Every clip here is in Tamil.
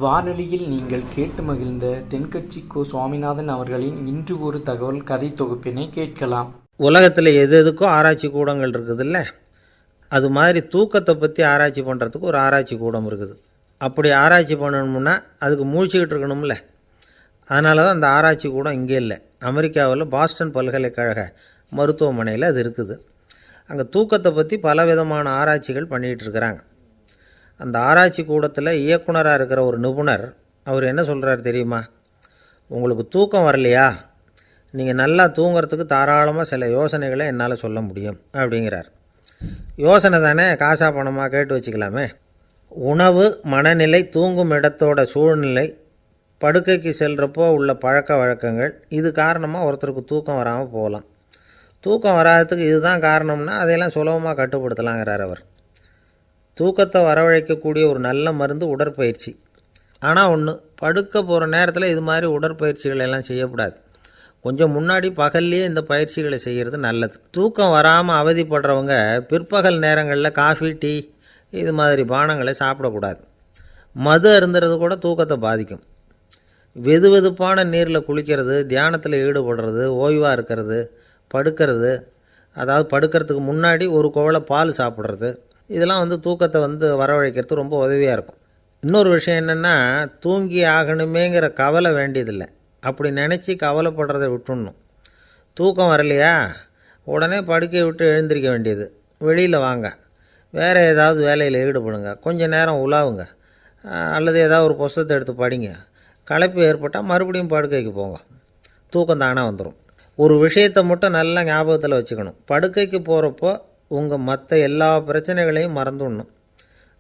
வானொலியில் நீங்கள் கேட்டு மகிழ்ந்த தென்கட்சி கோ. சுவாமிநாதன் அவர்களின் இன்று ஒரு தகவல் கதை தொகுப்பினை கேட்கலாம். உலகத்தில் எது எதுக்கும் ஆராய்ச்சி கூடங்கள் இருக்குதுல்ல, அது மாதிரி தூக்கத்தை பற்றி ஆராய்ச்சி பண்ணுறதுக்கு ஒரு ஆராய்ச்சி கூடம் இருக்குது. அப்படி ஆராய்ச்சி பண்ணணும்னா அதுக்கு மூழ்கிக்கிட்டு இருக்கணும்ல. அதனால தான் அந்த ஆராய்ச்சி கூடம் இங்கே இல்லை, அமெரிக்காவில் பாஸ்டன் பல்கலைக்கழக மருத்துவமனையில் அது இருக்குது. அங்கே தூக்கத்தை பற்றி பலவிதமான ஆராய்ச்சிகள் பண்ணிகிட்டு இருக்கிறாங்க. அந்த ஆராய்ச்சி கூடத்தில் இயக்குனராக இருக்கிற ஒரு நிபுணர், அவர் என்ன சொல்கிறார் தெரியுமா? உங்களுக்கு தூக்கம் வரலையா, நீங்கள் நல்லா தூங்கிறதுக்கு தாராளமாக சில யோசனைகளை என்னால் சொல்ல முடியும் அப்படிங்கிறார். யோசனை தானே, காசா பணமாக கேட்டு வச்சுக்கலாமே. உணவு, மனநிலை, தூங்கும் இடத்தோட சூழ்நிலை, படுக்கைக்கு செல்கிறப்போ உள்ள பழக்க வழக்கங்கள், இது காரணமாக ஒருத்தருக்கு தூக்கம் வராமல் போகலாம். தூக்கம் வராததுக்கு இதுதான் காரணம்னா அதையெல்லாம் சுலபமாக கட்டுப்படுத்தலாங்கிறார் அவர். தூக்கத்தை வரவழைக்கக்கூடிய ஒரு நல்ல மருந்து உடற்பயிற்சி. ஆனால் ஒன்று, படுக்க போகிற நேரத்தில் இது மாதிரி உடற்பயிற்சிகள் எல்லாம் செய்யக்கூடாது. கொஞ்சம் முன்னாடி பகல்லையே இந்த பயிற்சிகளை செய்கிறது நல்லது. தூக்கம் வராமல் அவதிப்படுறவங்க பிற்பகல் நேரங்களில் காஃபி, டீ இது மாதிரி பானங்களை சாப்பிடக்கூடாது. மது அருந்துறது கூட தூக்கத்தை பாதிக்கும். வெது வெதுப்பான நீரில் குளிக்கிறது, தியானத்தில் ஈடுபடுறது, ஓய்வாக இருக்கிறது, படுக்கிறது, அதாவது படுக்கிறதுக்கு முன்னாடி ஒரு குவளை பால் சாப்பிட்றது, இதெல்லாம் தூக்கத்தை வரவழைக்கிறது ரொம்ப உதவியாக இருக்கும். இன்னொரு விஷயம் என்னென்னா, தூங்கி ஆகணுமேங்கிற கவலை வேண்டியதில்லை. அப்படி நினச்சி கவலைப்படுறதை விட்டுடணும். தூக்கம் வரலையா, உடனே படுக்கையை விட்டு எழுந்திரிக்க வேண்டியது. வெளியில் வாங்க, வேறு ஏதாவது வேலையில் ஈடுபடுங்க, கொஞ்சம் நேரம் உலாவுங்க, அல்லது ஏதாவது ஒரு புஸ்தகத்தை எடுத்து படிங்க. களைப்பு ஏற்பட்டால் மறுபடியும் படுக்கைக்கு போங்க, தூக்கம் தானாக வந்துடும். ஒரு விஷயத்தை மட்டும் நல்லா ஞாபகத்தில் வச்சுக்கணும். படுக்கைக்கு போகிறப்போ உங்கள் மற்ற எல்லா பிரச்சனைகளையும் மறந்துடணும்.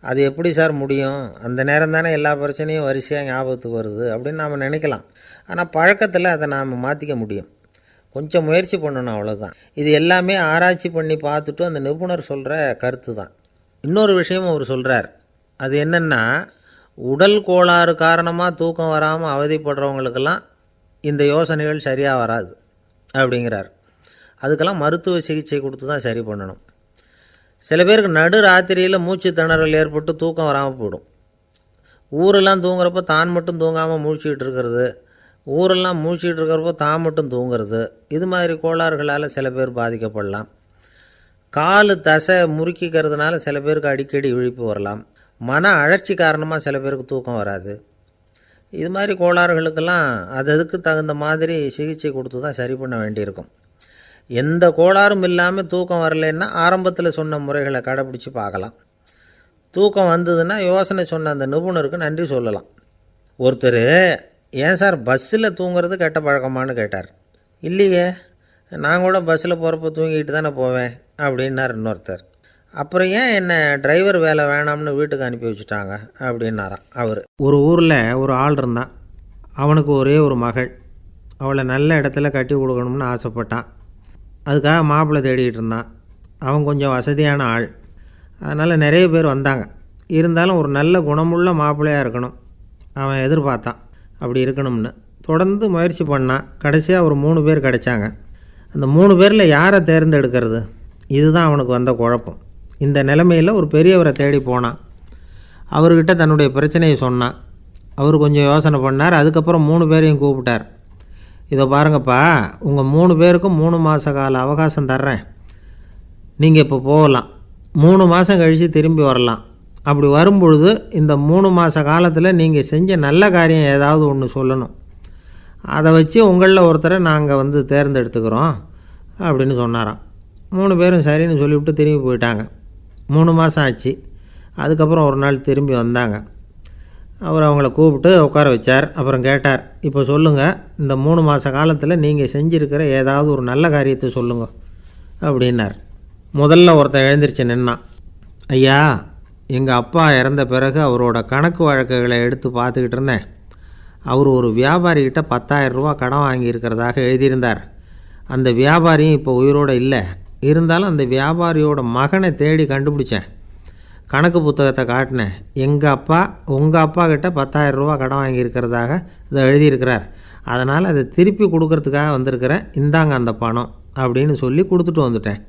அது எப்படி சார் முடியும், அந்த நேரம் தானே எல்லா பிரச்சனையும் வரிசையாக ஞாபகத்துக்கு வருது அப்படின்னு நாம் நினைக்கலாம். ஆனால் பழக்கத்தில் அதை நாம் மாற்றிக்க முடியும். கொஞ்சம் முயற்சி பண்ணணும், அவ்வளோதான். இது எல்லாமே ஆராய்ச்சி பண்ணி பார்த்துட்டு அந்த நிபுணர் சொல்கிற கருத்து தான். இன்னொரு விஷயமும் அவர் சொல்கிறார். அது என்னென்னா, உடல் கோளாறு காரணமாக தூக்கம் வராமல் அவதிப்படுறவங்களுக்கெல்லாம் இந்த யோசனைகள் சரியாக வராது அப்படிங்கிறார். அதுக்கெல்லாம் மருத்துவ சிகிச்சை கொடுத்து தான் சரி பண்ணணும். சில பேருக்கு நடு ராத்திரியில் மூச்சு திணறல் ஏற்பட்டு தூக்கம் வராமல் போயிடும். ஊரெல்லாம் தூங்குறப்போ தான் மட்டும் தூங்காமல் மூழ்கிட்டு இருக்கிறது, ஊரெல்லாம் மூழ்கிட்டு இருக்கிறப்போ தான் மட்டும் தூங்குறது, இது மாதிரி கோளாறுகளால் சில பேர் பாதிக்கப்படலாம். கால் தசை முறுக்கிக்கிறதுனால சில பேருக்கு அடிக்கடி விழிப்பு வரலாம். மன அழற்சி காரணமாக சில பேருக்கு தூக்கம் வராது. இது மாதிரி கோளாறுகளுக்கெல்லாம் அதுக்கு தகுந்த மாதிரி சிகிச்சை கொடுத்து தான் சரி பண்ண வேண்டியிருக்கும். எந்த கோளாறும் இல்லாமல் தூக்கம் வரலைன்னா ஆரம்பத்தில் சொன்ன முறைகளை கடைப்பிடிச்சி பார்க்கலாம். தூக்கம் வந்ததுன்னா யோசனை சொன்ன அந்த நிபுணருக்கு நன்றி சொல்லலாம். ஒருத்தர், ஏன் சார் பஸ்ஸில் தூங்குறது கெட்ட பழக்கமானு கேட்டார். இல்லையே, நான் கூட பஸ்ஸில் போகிறப்ப தூங்கிட்டு தானே போவேன் அப்படின்னார் இன்னொருத்தர். அப்புறம் ஏன் என்ன டிரைவர் வேலை வேணாம்னு வீட்டுக்கு அனுப்பி வச்சுட்டாங்க அப்படின்னாராம் அவர். ஒரு ஊரில் ஒரு ஆள் இருந்தான். அவனுக்கு ஒரே ஒரு மகள். அவளை நல்ல இடத்துல கட்டி கொடுக்கணும்னு ஆசைப்பட்டான். அதுக்காக மாப்பிள்ளை தேடிக்கிட்டு இருந்தான். அவன் கொஞ்சம் வசதியான ஆள், அதனால் நிறைய பேர் வந்தாங்க. இருந்தாலும் ஒரு நல்ல குணமுள்ள மாப்பிள்ளையாக இருக்கணும் அவன் எதிர்பார்த்தான். அப்படி இருக்கணும்னு தொடர்ந்து முயற்சி பண்ணான். கடைசியாக ஒரு 3 பேர் கிடைச்சாங்க. அந்த 3 பேரில் யாரை தேர்ந்தெடுக்கிறது, இதுதான் அவனுக்கு வந்த குழப்பம். இந்த நிலைமையில் ஒரு பெரியவரை தேடி போனான். அவர்கிட்ட தன்னுடைய பிரச்சனையை சொன்னான். அவர் கொஞ்சம் யோசனை பண்ணார். அதுக்கப்புறம் 3 பேரையும் கூப்பிட்டார். இதை பாருங்கப்பா, உங்கள் 3 பேருக்கும் 3 மாத கால அவகாசம் தர்றேன். நீங்கள் இப்போ போகலாம், 3 மாதம் கழித்து திரும்பி வரலாம். அப்படி வரும்பொழுது இந்த 3 மாத காலத்தில் நீங்கள் செஞ்ச நல்ல காரியம் ஏதாவது ஒன்று சொல்லணும். அதை வச்சு உங்களில் ஒருத்தரை நாங்கள் தேர்ந்தெடுத்துக்கிறோம் அப்படின்னு சொன்னாராம். 3 பேரும் சரின்னு சொல்லிவிட்டு திரும்பி போயிட்டாங்க. 3 மாதம் ஆச்சு. அதுக்கப்புறம் ஒரு நாள் திரும்பி வந்தாங்க. அவர் அவங்கள கூப்பிட்டு உட்கார வச்சார். அப்புறம் கேட்டார், இப்போ சொல்லுங்கள், இந்த 3 மாத காலத்தில் நீங்கள் செஞ்சுருக்கிற ஏதாவது ஒரு நல்ல காரியத்தை சொல்லுங்க அப்படின்னார். முதல்ல ஒருத்தன் எழுந்திரிச்சு நின்னான். ஐயா, எங்கள் அப்பா இறந்த பிறகு அவரோட கணக்கு வழக்குகளை எடுத்து பார்த்துக்கிட்டு இருந்தேன். அவர் ஒரு வியாபாரிகிட்ட 10,000 ரூபா கடன் வாங்கியிருக்கிறதாக எழுதியிருந்தார். அந்த வியாபாரியும் இப்போ உயிரோடு இல்லை. இருந்தாலும் அந்த வியாபாரியோட மகனை தேடி கண்டுபிடிச்சேன். கணக்கு புத்தகத்தை காட்டினேன். எங்கள் அப்பா உங்கள் அப்பா கிட்ட 10,000 ரூபா கடன் வாங்கியிருக்கிறதாக இதை எழுதியிருக்கிறார். அதனால் அதை திருப்பி கொடுக்கறதுக்காக வந்திருக்கிறேன். இந்தாங்க அந்த பணம் அப்படின்னு சொல்லி கொடுத்துட்டு வந்துட்டேன்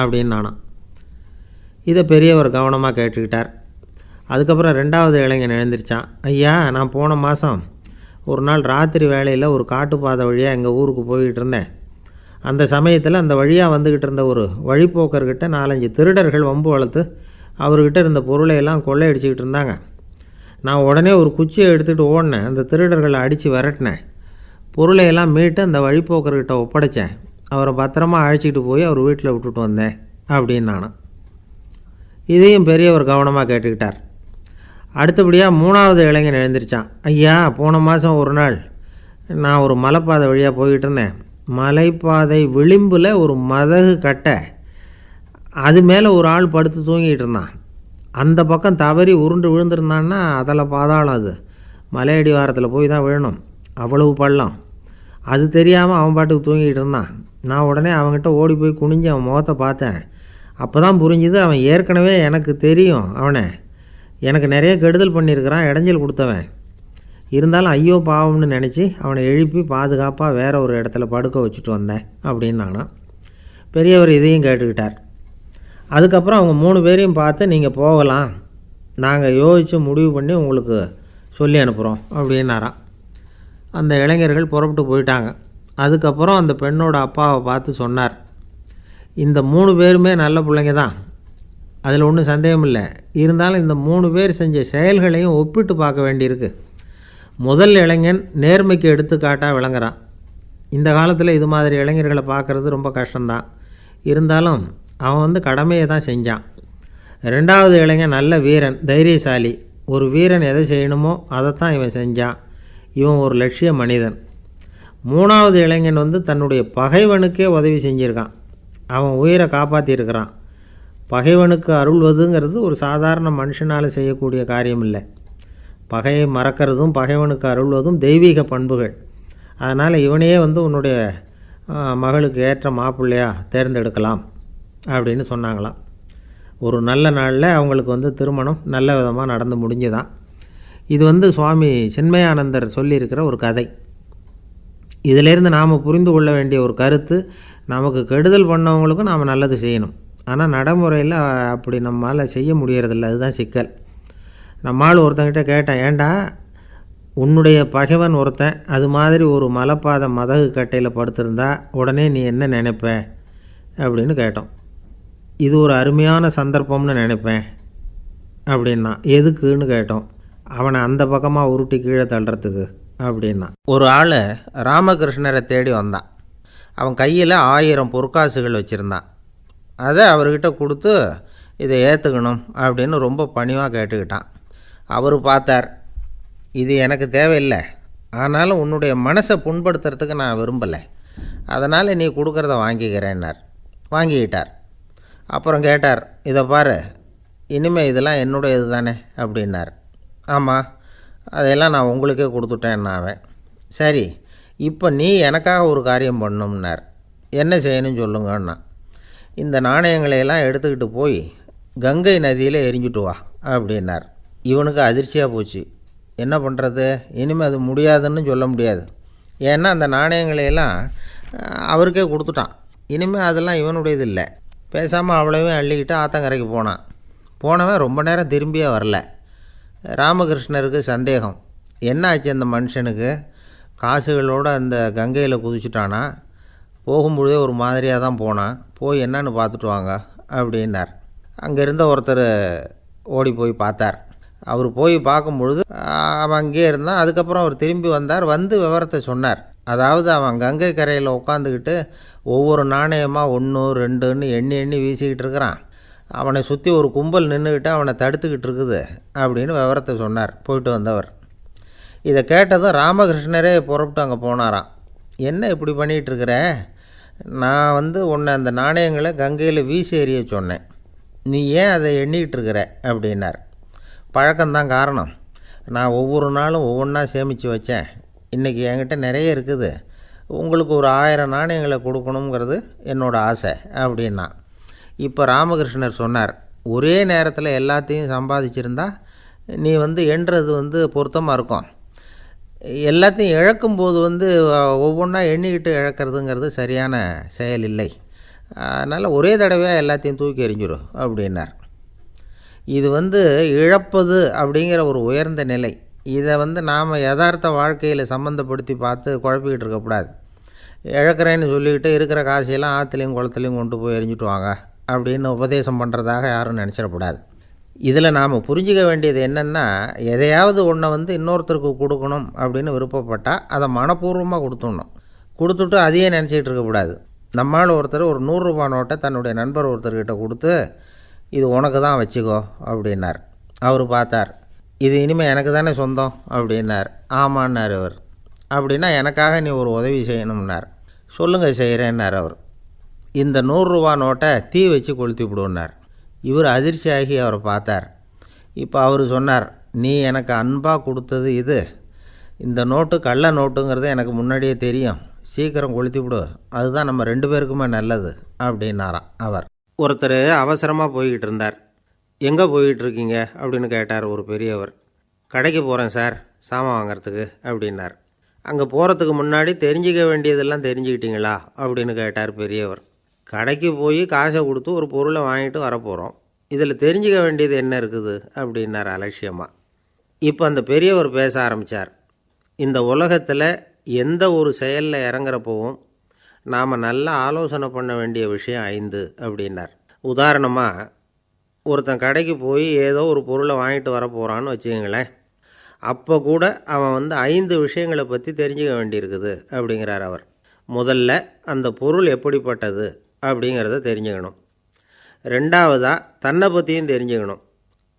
அப்படின்னு நானாம். இதை பெரியவர் கவனமாக கேட்டுக்கிட்டார். அதுக்கப்புறம் ரெண்டாவது இளைஞன் எழுந்திரிச்சான். ஐயா, நான் போன மாதம் ஒரு நாள் ராத்திரி வேளையில் ஒரு காட்டுப்பாதை வழியாக எங்கள் ஊருக்கு போய்கிட்டு இருந்தேன். அந்த சமயத்தில் அந்த வழியாக வந்துக்கிட்டு இருந்த ஒரு வழிப்போக்கர்கிட்ட 4-5 திருடர்கள் வம்பு வளர்த்து அவர்கிட்ட இருந்த பொருளை எல்லாம் கொள்ளையடிச்சிக்கிட்டு இருந்தாங்க. நான் உடனே ஒரு குச்சியை எடுத்துகிட்டு ஓடினேன். அந்த திருடர்களை அடித்து விரட்டினேன். பொருளையெல்லாம் மீட்டு அந்த வழிப்போக்கர்கிட்ட ஒப்படைச்சேன். அவரை பத்திரமா அழைச்சிக்கிட்டு போய் அவர் வீட்டில் விட்டுட்டு வந்தேன் அப்படின்னு நானும். இதையும் பெரியவர் கவனமாக கேட்டுக்கிட்டார். அடுத்தபடியாக மூணாவது இளைஞன் எழுந்திரிச்சான். ஐயா, போன மாதம் ஒரு நாள் நான் ஒரு மலைப்பாதை வழியாக போய்கிட்டு இருந்தேன். மலைப்பாதை விளிம்பில் ஒரு மதகு கட்டை, அது மேலே ஒரு ஆள் படுத்து தூங்கிட்டு இருந்தான். அந்த பக்கம் தவறி உருண்டு விழுந்திருந்தான்னா அதில் பாதாளம். அது மலையடி வாரத்தில் போய் தான் விழணும், அவ்வளவு பள்ளம். அது தெரியாமல் அவன் பாட்டுக்கு தூங்கிட்டு இருந்தான். நான் உடனே அவன்கிட்ட ஓடி போய் குனிஞ்சு அவன் முகத்தை பார்த்தேன். அப்போ தான் புரிஞ்சுது, அவன் ஏற்கனவே எனக்கு தெரியும். அவனை எனக்கு நிறைய கெடுதல் பண்ணியிருக்கிறான், இடைஞ்சல் கொடுத்தவன். இருந்தாலும் ஐயோ பாவம்னு நினச்சி அவனை எழுப்பி பாதுகாப்பாக வேறு ஒரு இடத்துல படுக்க வச்சுட்டு வந்தேன் அப்படின்னு நானும். பெரியவர் இதையும் கேட்டுக்கிட்டார். அதுக்கப்புறம் அவங்க 3 பேரையும் பார்த்து, நீங்கள் போகலாம், நாங்கள் யோசித்து முடிவு பண்ணி உங்களுக்கு சொல்லி அனுப்புகிறோம் அப்படின்னாராம். அந்த இளைஞர்கள் புறப்பட்டு போயிட்டாங்க. அதுக்கப்புறம் அந்த பெண்ணோட அப்பாவை பார்த்து சொன்னார், இந்த 3 பேருமே நல்ல பிள்ளைங்க தான், அதில் ஒன்றும் சந்தேகம் இல்லை. இருந்தாலும் இந்த 3 பேர் செஞ்ச செயல்களையும் ஒப்பிட்டு பார்க்க வேண்டியிருக்கு. முதல் இளைஞன் நேர்மைக்கு எடுத்துக்காட்டாக விளங்குறான். இந்த காலத்தில் இது மாதிரி இளைஞர்களை பார்க்குறது ரொம்ப கஷ்டம்தான். இருந்தாலும் அவன் கடமையை தான் செஞ்சான். ரெண்டாவது இளைஞன் நல்ல வீரன், தைரியசாலி. ஒரு வீரன் எதை செய்யணுமோ அதைத்தான் இவன் செஞ்சான். இவன் ஒரு லட்சிய மனிதன். மூணாவது இளைஞன் தன்னுடைய பகைவனுக்கே உதவி செஞ்சுருக்கான். அவன் உயிரை காப்பாற்றியிருக்கிறான். பகைவனுக்கு அருள்வதுங்கிறது ஒரு சாதாரண மனுஷனால் செய்யக்கூடிய காரியம் இல்லை. பகையை மறக்கிறதும் பகைவனுக்கு அருள்வதும் தெய்வீக பண்புகள். அதனால் இவனையே உன்னுடைய மகளுக்கு ஏற்ற மாப்பிள்ளையாக தேர்ந்தெடுக்கலாம் அப்படின்னு சொன்னாங்களாம். ஒரு நல்ல நாளில் அவங்களுக்கு திருமணம் நல்ல விதமாக நடந்து முடிஞ்சுதான். இது சுவாமி சின்மயானந்தர் சொல்லியிருக்கிற ஒரு கதை. இதிலேருந்து நாம் புரிந்து கொள்ள வேண்டிய ஒரு கருத்து, நமக்கு கெடுதல் பண்ணவங்களுக்கும் நாம் நல்லது செய்யணும். ஆனால் நடைமுறையில் அப்படி நம்மளால் செய்ய முடியறதில்ல. அதுதான் சிக்கல். நம்மால் ஒருத்தங்கிட்ட கேட்டேன், ஏண்டா உன்னுடைய பகைவன் ஒருத்தன் அது மாதிரி ஒரு மலைப்பாதை மதகு கட்டையில் படுத்திருந்தா உடனே நீ என்ன நினைப்ப அப்படின்னு கேட்டோம். இது ஒரு அருமையான சந்தர்ப்பம்னு நினைப்பேன் அப்படின்னா. எதுக்குன்னு கேட்டோம். அவனை அந்த பக்கமாக உருட்டி கீழே தள்ளுறதுக்கு அப்படின்னா. ஒரு ஆள் ராமகிருஷ்ணரை தேடி வந்தான். அவன் கையில் 1000 பொற்காசுகள் வச்சுருந்தான். அதை அவர்கிட்ட கொடுத்து இதை ஏற்றுக்கணும் அப்படின்னு ரொம்ப பணிவாக கேட்டுக்கிட்டான். அவர் பார்த்தார், இது எனக்கு தேவையில்லை, ஆனாலும் உன்னுடைய மனசை புண்படுத்துறதுக்கு நான் விரும்பலை, அதனால் நீ கொடுக்குறத வாங்கிக்கிறேன்னார். வாங்கிக்கிட்டார். அப்புறம் கேட்டார், இதை பாரு, இனிமேல் இதெல்லாம் என்னுடையது தானே அப்படின்னார். ஆமாம், அதையெல்லாம் நான் உங்களுக்கே கொடுத்துட்டேன்னா அவன். சரி, இப்போ நீ எனக்காக ஒரு காரியம் பண்ணணும்னார். என்ன செய்யணும்னு சொல்லுங்கன்னா, இந்த நாணயங்களையெல்லாம் எடுத்துக்கிட்டு போய் கங்கை நதியில் எரிஞ்சுட்டு வா அப்படின்னார். இவனுக்கு அதிர்ச்சியாக போச்சு. என்ன பண்ணுறது, இனிமேல் அது முடியாதுன்னு சொல்ல முடியாது. ஏன்னா அந்த நாணயங்களையெல்லாம் அவருக்கே கொடுத்துட்டான். இனிமேல் அதெல்லாம் இவனுடையது இல்லை. பேசாமல் அவ்வளவையும் அள்ளிக்கிட்டு ஆத்தங்கரைக்கு போனான். போனவன் ரொம்ப நேரம் திரும்பியே வரல. ராமகிருஷ்ணருக்கு சந்தேகம், என்ன ஆச்சு அந்த மனுஷனுக்கு, காசுகளோடு அந்த கங்கையில் குதிச்சுட்டானா, போகும்பொழுதே ஒரு மாதிரியாக தான் போனான், போய் என்னன்னு பார்த்துட்டு வாங்க அப்படின்னார். அங்கே இருந்த ஒருத்தர் ஓடி போய் பார்த்தார். அவர் போய் பார்க்கும்பொழுது அவன் அங்கேயே இருந்தான். அதுக்கப்புறம் அவர் திரும்பி வந்தார். வந்து விவரத்தை சொன்னார். அதாவது அவன் கங்கை கரையில் உட்காந்துக்கிட்டு ஒவ்வொரு நாணயமாக 1 2ன்னு எண்ணி எண்ணி வீசிக்கிட்டு இருக்கிறான். அவனை சுற்றி ஒரு கும்பல் நின்றுக்கிட்டு அவனை தடுத்துக்கிட்டு இருக்குது அப்படின்னு விவரத்தை சொன்னார் போயிட்டு வந்தவர். இதை கேட்டதும் ராமகிருஷ்ணரே புறப்பட்டு அங்கே போனாராம். என்ன இப்படி பண்ணிகிட்ருக்கிற, நான் உன்னை அந்த நாணயங்களை கங்கையில் வீசி எறிய சொன்னேன், நீ ஏன் அதை எண்ணிக்கிட்டு இருக்கிற அப்படின்னார். பழக்கம்தான் காரணம், நான் ஒவ்வொரு நாளும் ஒவ்வொன்றா சேமித்து வச்சேன். இன்றைக்கி என்கிட்ட நிறைய இருக்குது, உங்களுக்கு ஒரு 1000 நாணயங்களை கொடுக்கணுங்கிறது என்னோடய ஆசை அப்படின்னா. இப்போ ராமகிருஷ்ணர் சொன்னார், ஒரே நேரத்தில் எல்லாத்தையும் சம்பாதிச்சிருந்தா நீ எண்ணுறது பொருத்தமாக இருக்கும். எல்லாத்தையும் இழக்கும்போது ஒவ்வொன்றா எண்ணிக்கிட்டு இழக்கிறதுங்கிறது சரியான செயல் இல்லை. அதனால் ஒரே தடவையாக எல்லாத்தையும் தூக்கி எறிஞ்சிடும் அப்படின்னார். இது இழப்பது அப்படிங்கிற ஒரு உயர்ந்த நிலை. இதை நாம் யதார்த்த வாழ்க்கையில் சம்மந்தப்படுத்தி பார்த்து குழப்பிக்கிட்டு இருக்கக்கூடாது. இழக்கிறேன்னு சொல்லிக்கிட்டு இருக்கிற காசையெல்லாம் ஆற்றுலையும் குளத்துலையும் கொண்டு போய் எரிஞ்சிட்டு வாங்க அப்படின்னு உபதேசம் பண்ணுறதாக யாரும் நினச்சிடக்கூடாது. இதில் நாம் புரிஞ்சிக்க வேண்டியது என்னென்னா, எதையாவது ஒன்றை இன்னொருத்தருக்கு கொடுக்கணும் அப்படின்னு விருப்பப்பட்டால் அதை மனப்பூர்வமாக கொடுத்துடணும். கொடுத்துட்டு அதையே நினச்சிக்கிட்டு இருக்கக்கூடாது. நம்மால் ஒருத்தர் ஒரு 100 ரூபா நோட்டை தன்னுடைய நண்பர் ஒருத்தர்கிட்ட கொடுத்து, இது உனக்கு தான் வச்சுக்கோ அப்படின்னார். அவர் பார்த்தார், இது இனிமேல் எனக்கு தானே சொந்தம் அப்படின்னார். ஆமான்னார் அவர். அப்படின்னா எனக்காக நீ ஒரு உதவி செய்யணும்னார். சொல்லுங்கள் செய்கிறேன்னார் அவர். இந்த 100 ரூபா நோட்டை தீ வச்சு கொளுத்தி விடுன்னார். இவர் அதிர்ச்சியாகி அவரை பார்த்தார். இப்போ அவர் சொன்னார், நீ எனக்கு அன்பாக கொடுத்தது இது, இந்த நோட்டு கள்ள நோட்டுங்கிறது எனக்கு முன்னாடியே தெரியும், சீக்கிரம் கொளுத்தி விடு, அதுதான் நம்ம 2 பேருக்குமே நல்லது அப்படின்னாராம் அவர். ஒருத்தர் அவசரமாக போய்கிட்டு இருந்தார். எங்கே போய்கிட்டு இருக்கீங்க அப்படின்னு கேட்டார் ஒரு பெரியவர். கடைக்கு போகிறேன் சார், சாமான் வாங்கிறதுக்கு அப்படின்னார். அங்கே போகிறதுக்கு முன்னாடி தெரிஞ்சிக்க வேண்டியதெல்லாம் தெரிஞ்சுக்கிட்டீங்களா அப்படின்னு கேட்டார் பெரியவர். கடைக்கு போய் காசை கொடுத்து ஒரு பொருளை வாங்கிட்டு வரப்போகிறோம், இதில் தெரிஞ்சிக்க வேண்டியது என்ன இருக்குது அப்படின்னார் அலட்சியமாக. இப்போ அந்த பெரியவர் பேச ஆரம்பித்தார். இந்த உலகத்தில் எந்த ஒரு செயலில் இறங்குறப்பவும் நாம் நல்லா ஆலோசனை பண்ண வேண்டிய விஷயம் 5 அப்படின்னார். உதாரணமாக, ஒருத்தன் கடைக்கு போய் ஏதோ ஒரு பொருளை வாங்கிட்டு வர போகிறான்னு வச்சுக்கோங்களேன். அப்போ கூட அவன் 5 விஷயங்களை பற்றி தெரிஞ்சுக்க வேண்டியிருக்குது அப்படிங்கிறார் அவர். முதல்ல அந்த பொருள் எப்படிப்பட்டது அப்படிங்கிறத தெரிஞ்சுக்கணும். ரெண்டாவதாக தன்னை பற்றியும் தெரிஞ்சுக்கணும்.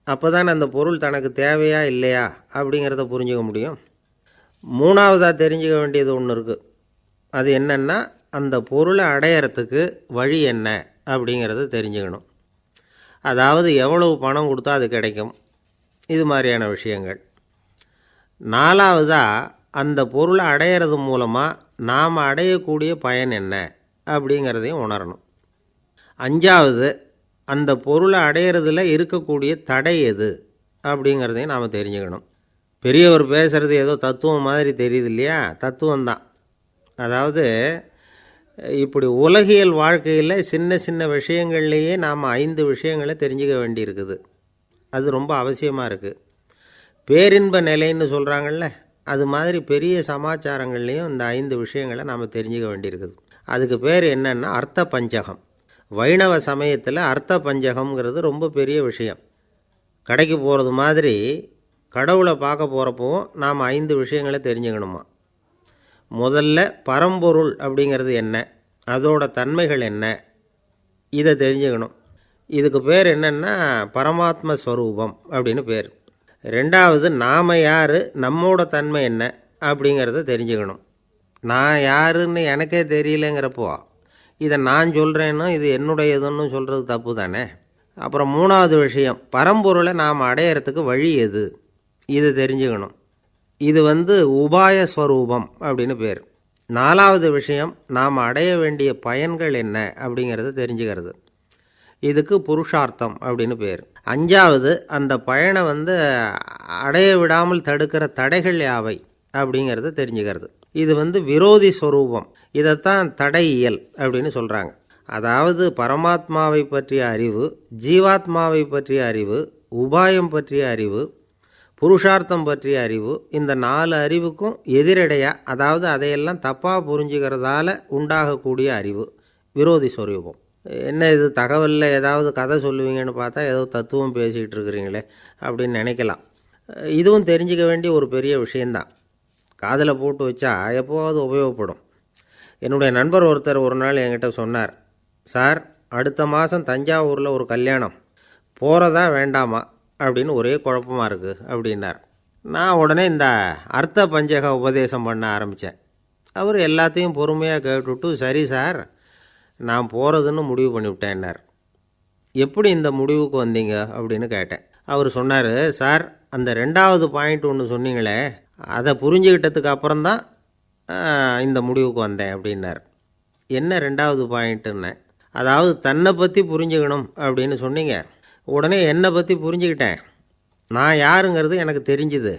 அப்போ தான் அந்த பொருள் தனக்கு தேவையா இல்லையா அப்படிங்கிறத புரிஞ்சுக்க முடியும். மூணாவதாக தெரிஞ்சுக்க வேண்டியது ஒன்று இருக்குது. அது என்னென்னா, அந்த பொருளை அடையிறதுக்கு வழி என்ன அப்படிங்கிறத தெரிஞ்சுக்கணும். அதாவது எவ்வளவு பணம் கொடுத்தா அது கிடைக்கும், இது மாதிரியான விஷயங்கள். நாலாவதாக அந்த பொருளை அடையிறது மூலமாக நாம் அடையக்கூடிய பயன் என்ன அப்படிங்கிறதையும் உணரணும். அஞ்சாவது, அந்த பொருளை அடையிறதுல இருக்கக்கூடிய தடை எது அப்படிங்கிறதையும் நாம் தெரிஞ்சுக்கணும். பெரியவர் பேசுகிறது ஏதோ தத்துவம் மாதிரி தெரியுது இல்லையா? தத்துவம்தான். அதாவது இப்படி உலகியல் வாழ்க்கையில் சின்ன சின்ன விஷயங்கள்லேயே நாம் 5 விஷயங்களை தெரிஞ்சுக்க வேண்டியிருக்குது. அது ரொம்ப அவசியமாக இருக்குது. பேரின்ப நிலைன்னு சொல்கிறாங்கள்ல, அது மாதிரி பெரிய சமாச்சாரங்கள்லேயும் இந்த 5 விஷயங்களை நாம் தெரிஞ்சுக்க வேண்டியிருக்குது. அதுக்கு பேர் என்னன்னா அர்த்த பஞ்சகம். வைணவ சமயத்தில் அர்த்த பஞ்சகம்ங்கிறது ரொம்ப பெரிய விஷயம். கடைக்கு போகிறது மாதிரி கடவுளை பார்க்க போகிறப்பவும் நாம் 5 விஷயங்களை தெரிஞ்சுக்கணுமா. முதல்ல பரம்பொருள் அப்படிங்கிறது என்ன, அதோட தன்மைகள் என்ன, இதை தெரிஞ்சுக்கணும். இதுக்கு பேர் என்னென்னா பரமாத்ம ஸ்வரூபம் அப்படின்னு பேர். ரெண்டாவது, நாம் யார், நம்மோட தன்மை என்ன அப்படிங்கிறத தெரிஞ்சுக்கணும். நான் யாருன்னு எனக்கே தெரியலைங்கிறப்போ இதை நான் சொல்கிறேன்னு இது என்னுடையதுன்னு சொல்கிறது தப்பு தானே. அப்புறம் மூணாவது விஷயம், பரம்பொருளை நாம் அடையிறதுக்கு வழி எது, இதை தெரிஞ்சுக்கணும். இது உபாய ஸ்வரூபம் அப்படின்னு பேர். நாலாவது விஷயம், நாம் அடைய வேண்டிய பயன்கள் என்ன அப்படிங்கிறத தெரிஞ்சுக்கிறது. இதுக்கு புருஷார்த்தம் அப்படின்னு பேர். அஞ்சாவது, அந்த பயனை அடைய விடாமல் தடுக்கிற தடைகள் யாவை அப்படிங்கிறத தெரிஞ்சுக்கிறது. இது விரோதி ஸ்வரூபம். இதைத்தான் தடையியல் அப்படின்னு சொல்கிறாங்க. அதாவது பரமாத்மாவை பற்றிய அறிவு, ஜீவாத்மாவை பற்றிய அறிவு, உபாயம் பற்றிய அறிவு, புருஷார்த்தம் பற்றிய அறிவு, இந்த 4 அறிவுக்கும் எதிரடையாக, அதாவது அதையெல்லாம் தப்பாக புரிஞ்சுக்கிறதால உண்டாகக்கூடிய அறிவு விரோதி ஸ்வரூபம். என்ன இது தகவலில் ஏதாவது கதை சொல்லுவீங்கன்னு பார்த்தா ஏதோ தத்துவம் பேசிகிட்டு இருக்கிறீங்களே அப்படின்னு நினைக்கலாம். இதுவும் தெரிஞ்சிக்க வேண்டிய ஒரு பெரிய விஷயந்தான். காதில் போட்டு வச்சா எப்போவாவது உபயோகப்படும். என்னுடைய நண்பர் ஒருத்தர் ஒரு நாள் என்கிட்ட சொன்னார், சார், அடுத்த மாதம் தஞ்சாவூரில் ஒரு கல்யாணம், போகிறதா வேண்டாமா அப்படின்னு ஒரே குழப்பமாக இருக்குது அப்படின்னார். நான் உடனே இந்த அர்த்த பஞ்சக உபதேசம் பண்ண ஆரம்பித்தேன். அவர் எல்லாத்தையும் பொறுமையாக கேட்டுவிட்டு, சரி சார், நான் போகிறதுன்னு முடிவு பண்ணிவிட்டேன்னார். எப்படி இந்த முடிவுக்கு வந்தீங்க அப்படின்னு கேட்டேன். அவர் சொன்னார், சார், அந்த 2வது பாயிண்ட் ஒன்று சொன்னீங்களே, அதை புரிஞ்சுக்கிட்டதுக்கு அப்புறம்தான் இந்த முடிவுக்கு வந்தேன் அப்படின்னார். என்ன 2வது பாயிண்ட்டுன்னு? அதாவது தன்னை பற்றி புரிஞ்சுக்கணும் அப்படின்னு சொன்னீங்க. உடனே என்னை பற்றி புரிஞ்சுக்கிட்டேன், நான் யாருங்கிறது எனக்கு தெரிஞ்சுது,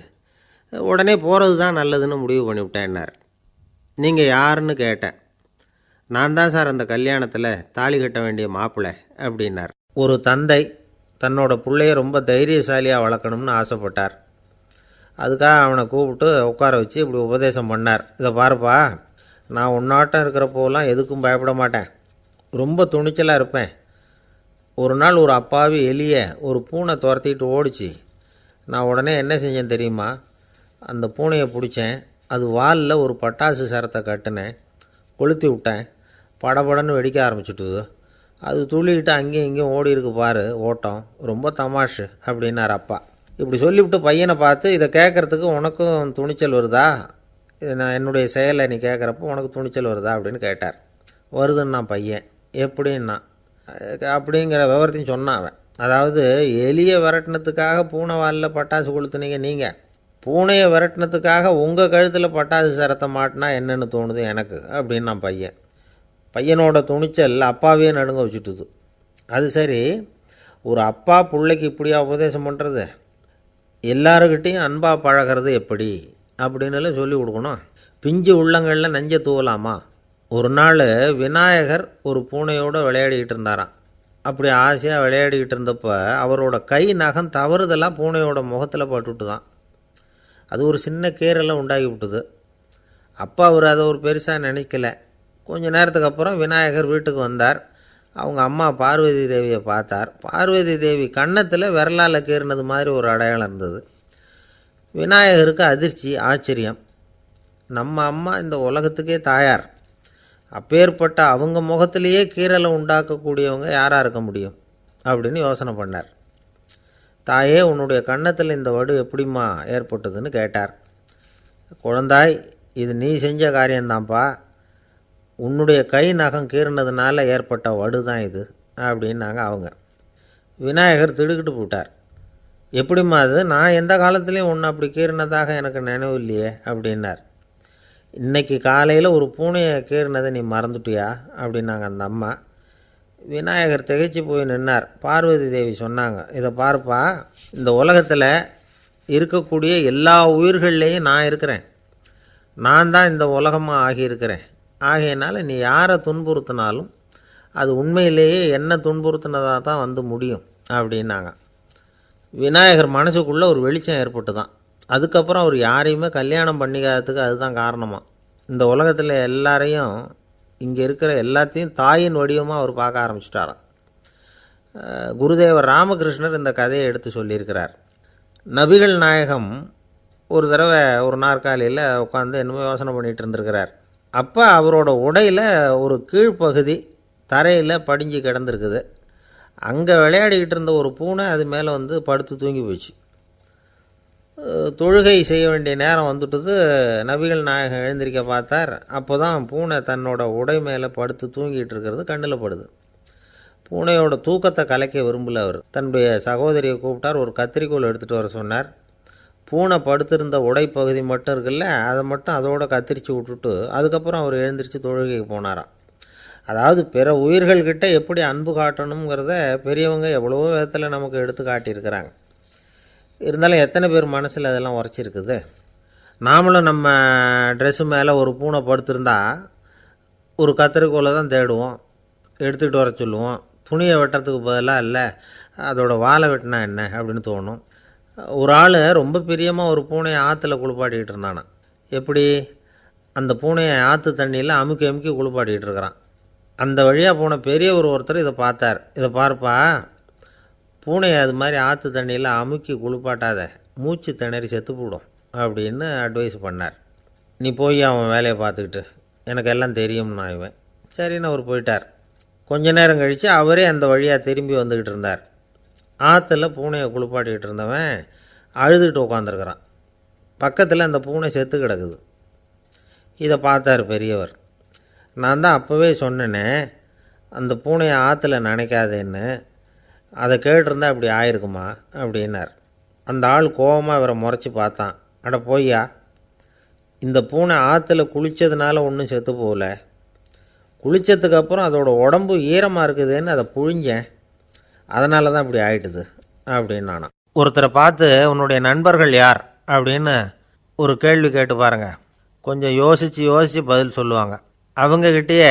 உடனே போகிறது தான் நல்லதுன்னு முடிவு பண்ணிவிட்டேன்னார். நீங்கள் யாருன்னு கேட்டேன். நான் தான் சார் அந்த கல்யாணத்தில் தாலி கட்ட வேண்டிய மாப்பிள்ளை அப்படின்னார். ஒரு தந்தை தன்னோட பிள்ளைய ரொம்ப தைரியசாலியாக வளர்க்கணும்னு ஆசைப்பட்டார். அதுக்காக அவனை கூப்பிட்டு உட்கார வச்சு இப்படி உபதேசம் பண்ணார். இதை பாருப்பா, நான் உன்னாட்டம் இருக்கிறப்போலாம் எதுக்கும் பயப்பட மாட்டேன், ரொம்ப துணிச்சலாக இருப்பேன். ஒரு நாள் ஒரு அப்பாவி எலியை ஒரு பூனை துரத்திட்டு ஓடிச்சு. நான் உடனே என்ன செஞ்சேன் தெரியுமா? அந்த பூனையை பிடிச்சேன், அது வாலில் ஒரு பட்டாசு சரத்தை கட்டினேன், கொளுத்தி விட்டேன், படபடன்னு வெடிக்க ஆரம்பிச்சுட்டுது. அது துள்ளிக்கிட்டு அங்கேயும் இங்கேயும் ஓடி இருக்கு பாரு ஓட்டம், ரொம்ப தமாஷு அப்படின்னார் அப்பா. இப்படி சொல்லிவிட்டு பையனை பார்த்து, இதை கேட்குறதுக்கு உனக்கும் துணிச்சல் வருதா? நான் என்னுடைய செயலை நீ கேட்குறப்போ உனக்கு துணிச்சல் வருதா அப்படின்னு கேட்டார். வருதுன்னா பையன். எப்படின்னா அப்படிங்கிற விவரத்தையும் சொன்னான் அவன். அதாவது எலியை விரட்டினத்துக்காக பூனை வாலில் பட்டாசு கொளுத்துனீங்க நீங்கள், பூனையை விரட்டினத்துக்காக உங்கள் கழுத்தில் பட்டாசு சரத்தை மாட்டினா என்னென்னு தோணுது எனக்கு அப்படின்னு நான் பையன். பையனோட துணிச்சல் அப்பாவே நடுங்க வச்சுட்டுது. அது சரி, ஒரு அப்பா பிள்ளைக்கு இப்படியா உபதேசம் பண்ணுறது? எல்லாருக்கிட்டையும் அன்பாக பழகிறது எப்படி அப்படின்னு சொல்லி கொடுக்கணும். பிஞ்சு உள்ளங்களில் நெஞ்ச தூவலாமா? ஒரு நாள் விநாயகர் ஒரு பூனையோடு விளையாடிக்கிட்டு இருந்தாராம். அப்படி ஆசையாக விளையாடிக்கிட்டு இருந்தப்போ அவரோட கை நகம் தவறுதெல்லாம் பூனையோட முகத்தில் பட்டுட்டு தான். அது ஒரு சின்ன கீறலை உண்டாகி விட்டுது. அப்பா அவர் அதை ஒரு பெருசாக நினைக்கல. கொஞ்ச நேரத்துக்கு அப்புறம் விநாயகர் வீட்டுக்கு வந்தார். அவங்க அம்மா பார்வதி தேவியை பார்த்தார். பார்வதி தேவி கன்னத்தில் விரலால் கீறினது மாதிரி ஒரு அடையாளம் இருந்தது. விநாயகருக்கு அதிர்ச்சி, ஆச்சரியம். நம்ம அம்மா இந்த உலகத்துக்கே தாயார், அப்பேற்பட்ட அவங்க முகத்திலேயே கீறலை உண்டாக்கக்கூடியவங்க யாராக இருக்க முடியும் அப்படின்னு யோசனை பண்ணார். தாயே, உன்னுடைய கன்னத்தில் இந்த வடு எப்படிம்மா ஏற்பட்டதுன்னு கேட்டார். குழந்தாய், இது நீ செஞ்ச காரியம்தான்ப்பா, உன்னுடைய கை நகம் கீறினதுனால ஏற்பட்ட வடு தான் இது அப்படின்னாங்க அவங்க. விநாயகர் திடுக்கிட்டு போட்டார். எப்படிம்மா அது? நான் எந்த காலத்துலேயும் ஒன்று அப்படி கீறினதாக எனக்கு நினைவு இல்லையே அப்படின்னார். இன்றைக்கி காலையில் ஒரு பூனையை கீறினதை நீ மறந்துட்டியா அப்படின்னாங்க அந்த அம்மா. விநாயகர் திகைச்சு போய் நின்னார். பார்வதி தேவி சொன்னாங்க, இதை பார்ப்பா, இந்த உலகத்தில் இருக்கக்கூடிய எல்லா உயிர்கள்லேயும் நான் இருக்கிறேன், நான் தான் இந்த உலகமாக ஆகியிருக்கிறேன். ஆகையினால நீ யாரை துன்புறுத்தினாலும் அது உண்மையிலேயே என்ன துன்புறுத்தினதாக தான் வந்து முடியும் அப்படின்னாங்க. விநாயகர் மனசுக்குள்ளே ஒரு வெளிச்சம் ஏற்பட்டு தான். அதுக்கப்புறம் அவர் யாரையுமே கல்யாணம் பண்ணிக்காததுக்கு அதுதான் காரணமாக. இந்த உலகத்தில் எல்லாரையும், இங்கே இருக்கிற எல்லாத்தையும் தாயின் வடிவமாக அவர் பார்க்க ஆரம்பிச்சிட்டாராம். குருதேவர் ராமகிருஷ்ணர் இந்த கதையை எடுத்து சொல்லியிருக்கிறார். நபிகள் நாயகம் ஒரு தடவை ஒரு நாற்காலியில் உட்காந்து என்னமோ யோசனை பண்ணிகிட்டு இருந்திருக்கிறார். அப்போ அவரோட உடையில் ஒரு கீழ்ப்பகுதி தரையில் படிஞ்சு கிடந்திருக்குது. அங்கே விளையாடிக்கிட்டு இருந்த ஒரு பூனை அது மேலே வந்து படுத்து தூங்கி போச்சு. தொழுகை செய்ய வேண்டிய நேரம் வந்துட்டுது. நபிகள் நாயகம் எழுந்திருக்க பார்த்தார். அப்போ தான் பூனை தன்னோட உடை மேலே படுத்து தூங்கிட்டு இருக்கிறது கண்ணில் படுது. பூனையோட தூக்கத்தை கலைக்க விரும்பல அவர். தன்னுடைய சகோதரியை கூப்பிட்டார். ஒரு கத்திரிக்கோல் எடுத்துகிட்டு வர சொன்னார். பூனை படுத்திருந்த உடைப்பகுதி மட்டும் இருக்குல்ல, அதை மட்டும் அதோட கத்திரிச்சு விட்டுட்டு அதுக்கப்புறம் அவர் எழுந்திரிச்சு தொழுகைக்கு போனாராம். அதாவது பிற உயிர்கள்கிட்ட எப்படி அன்பு காட்டணுங்கிறத பெரியவங்க எவ்வளவோ விதத்தில் நமக்கு எடுத்து காட்டியிருக்கிறாங்க. இருந்தாலும் எத்தனை பேர் மனசில் அதெல்லாம் உரைச்சிருக்குது? நாமளும் நம்ம ட்ரெஸ்ஸு மேலே ஒரு பூனை படுத்திருந்தா ஒரு கத்திரிக்கோலை தான் தேடுவோம், எடுத்துக்கிட்டு வர சொல்லுவோம். துணியை வெட்டுறதுக்கு பதிலாக இல்லை அதோட வாழை வெட்டினா என்ன அப்படின்னு தோணும். ஒரு ஆள் ரொம்ப பிரியமாக ஒரு பூனையை ஆற்றுல குளிப்பாட்டிக்கிட்டு இருந்தானா. எப்படி? அந்த பூனையை ஆற்று தண்ணியில் அமுக்கி அமுக்கி குளிப்பாட்டிக்கிட்டு இருக்கிறான். அந்த வழியாக போன பெரியவர் ஒருத்தர் இதை பார்த்தார். இதை பார்ப்பா, பூனையை அது மாதிரி ஆற்று தண்ணியில் அமுக்கி குளிப்பாட்டாத, மூச்சு திணறி செத்து போடும் அப்படின்னு அட்வைஸ் பண்ணார். நீ போய் அவன் வேலையை பார்த்துக்கிட்டு, எனக்கு எல்லாம் தெரியும்னா இவன். சரின்னு அவர் போயிட்டார். கொஞ்ச நேரம் கழித்து அவரே அந்த வழியாக திரும்பி வந்துக்கிட்டு இருந்தார். ஆற்றுல பூனையை குளிப்பாட்டிக்கிட்டு இருந்தவன் அழுதுகிட்டு உட்காந்துருக்கிறான். பக்கத்தில் அந்த பூனை செத்து கிடக்குது. இதை பார்த்தார் பெரியவர். நான் தான் அப்போவே சொன்னேனே அந்த பூனையை ஆற்றுல நினைக்காதேன்னு, அதை கேட்டிருந்தா அப்படி ஆயிருக்குமா அப்படின்னார். அந்த ஆள் கோபமாக இவரை முறைச்சி பார்த்தான். அட போய்யா, இந்த பூனை ஆற்றுல குளித்ததுனால ஒன்றும் செத்து போகல, குளித்ததுக்கப்புறம் அதோட உடம்பு ஈரமாக இருக்குதுன்னு அதை புழிஞ்சேன், அதனால தான் இப்படி ஆயிட்டுது அப்படின்னு நானா. ஒருத்தரை பார்த்து உன்னுடைய நண்பர்கள் யார் அப்படின்னு ஒரு கேள்வி கேட்டு பாருங்க. கொஞ்சம் யோசித்து பதில் சொல்லுவாங்க. அவங்கக்கிட்டேயே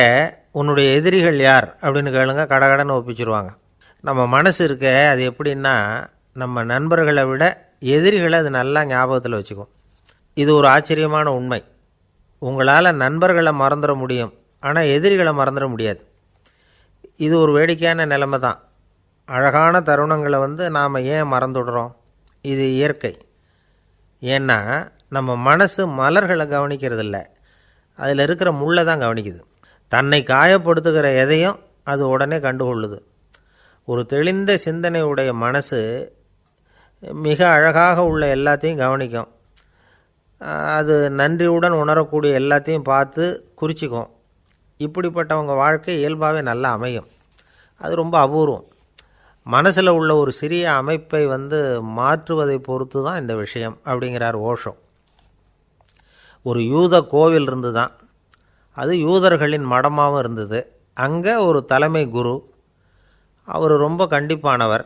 உன்னுடைய எதிரிகள் யார் அப்படின்னு கேளுங்க, கடகடன்னு ஒப்பிச்சிருவாங்க. நம்ம மனசு இருக்க அது எப்படின்னா, நம்ம நண்பர்களை விட எதிரிகளை அது நல்லா ஞாபகத்தில் வச்சுக்கும். இது ஒரு ஆச்சரியமான உண்மை. உங்களால் நண்பர்களை மறந்துட முடியும், ஆனால் எதிரிகளை மறந்துட முடியாது. இது ஒரு வேடிக்கையான நிலைமை தான். அழகான தருணங்களை நாம் ஏன் மறந்துடுறோம்? இது இயற்கை. ஏன்னா நம்ம மனசு மலர்களை கவனிக்கிறதில்ல, அதில் இருக்கிற முள்ளை தான் கவனிக்குது. தன்னை காயப்படுத்துகிற எதையும் அது உடனே கண்டுகொள்ளுது. ஒரு தெளிந்த சிந்தனை உடைய மனசு மிக அழகாக உள்ள எல்லாத்தையும் கவனிக்கும். அது நன்றியுடன் உணரக்கூடிய எல்லாத்தையும் பார்த்து குறிச்சிக்கும். இப்படிப்பட்டவங்க வாழ்க்கை இயல்பாகவே நல்லா அமையும். அது ரொம்ப அபூர்வம். மனசில் உள்ள ஒரு சிறிய அமைப்பை மாற்றுவதை பொறுத்து தான் இந்த விஷயம் அப்படிங்கிறார் ஓஷோ. ஒரு யூத கோவில் இருந்து தான், அது யூதர்களின் மடமாகவும் இருந்தது. அங்கே ஒரு தலைமை குரு, அவர் ரொம்ப கண்டிப்பானவர்.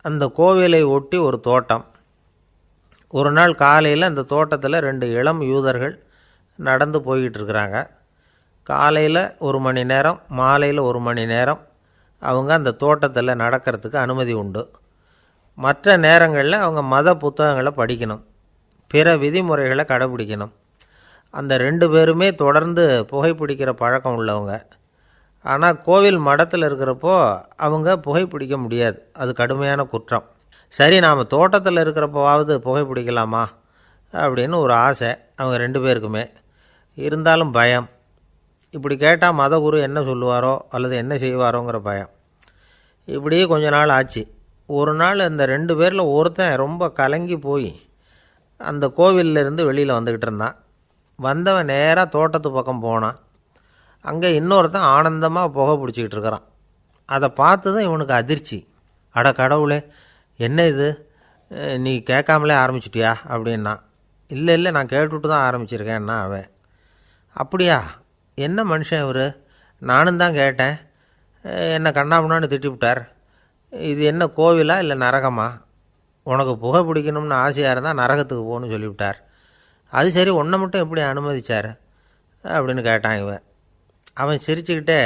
அந்த கோவிலை ஒட்டி ஒரு தோட்டம். ஒரு நாள் காலையில் அந்த தோட்டத்தில் 2 இளம் யூதர்கள் நடந்து போய்கிட்டு இருக்கிறாங்க. காலையில் 1 மணி நேரம், மாலையில் 1 மணி நேரம் அவங்க அந்த தோட்டத்தில் நடக்கிறதுக்கு அனுமதி உண்டு. மற்ற நேரங்களில் அவங்க மத புத்தகங்களை படிக்கணும், பிற விதிமுறைகளை கடைபிடிக்கணும். அந்த 2 பேருமே தொடர்ந்து புகைப்பிடிக்கிற பழக்கம் உள்ளவங்க. ஆனால் கோவில் மடத்தில் இருக்கிறப்போ அவங்க புகைப்பிடிக்க முடியாது, அது கடுமையான குற்றம். சரி, நாம் தோட்டத்தில் இருக்கிறப்போவாவது புகைப்பிடிக்கலாமா அப்படின்னு ஒரு ஆசை அவங்க 2 பேருக்குமே. இருந்தாலும் பயம். இப்படி கேட்டால் மதகுரு என்ன சொல்லுவாரோ அல்லது என்ன செய்வாரோங்கிற பயம். இப்படியே கொஞ்ச நாள் ஆச்சு. ஒரு நாள் இந்த 2 பேரில் ஒருத்தன் ரொம்ப கலங்கி போய் அந்த கோவிலிருந்து வெளியில் வந்துக்கிட்டு இருந்தான். வந்தவன் நேராக தோட்டத்து பக்கம் போனான். அங்கே இன்னொருத்தன் ஆனந்தமாக புகை பிடிச்சிக்கிட்டு இருக்கிறான். அதை பார்த்து தான் இவனுக்கு அதிர்ச்சி. அட கடவுளே, என்ன இது, நீ கேட்காமலே ஆரம்பிச்சிட்டியா அப்படின்னா. இல்லை நான் கேட்டுவிட்டு தான் ஆரம்பிச்சிருக்கேன்னா அவன். அப்படியா, என்ன மனுஷன் இவர், நானும் தான் கேட்டேன், என்னை கண்ணாமுன்னான்னு திட்டிவிட்டார். இது என்ன கோவிலா இல்லை நரகமா? உனக்கு புகை பிடிக்கணும்னு ஆசையாக இருந்தால் நரகத்துக்கு போகணும்னு சொல்லிவிட்டார். அது சரி, உன்னை மட்டும் எப்படி அனுமதிச்சார் அப்படின்னு கேட்டான் இவன். அவன் சிரிச்சுக்கிட்டே,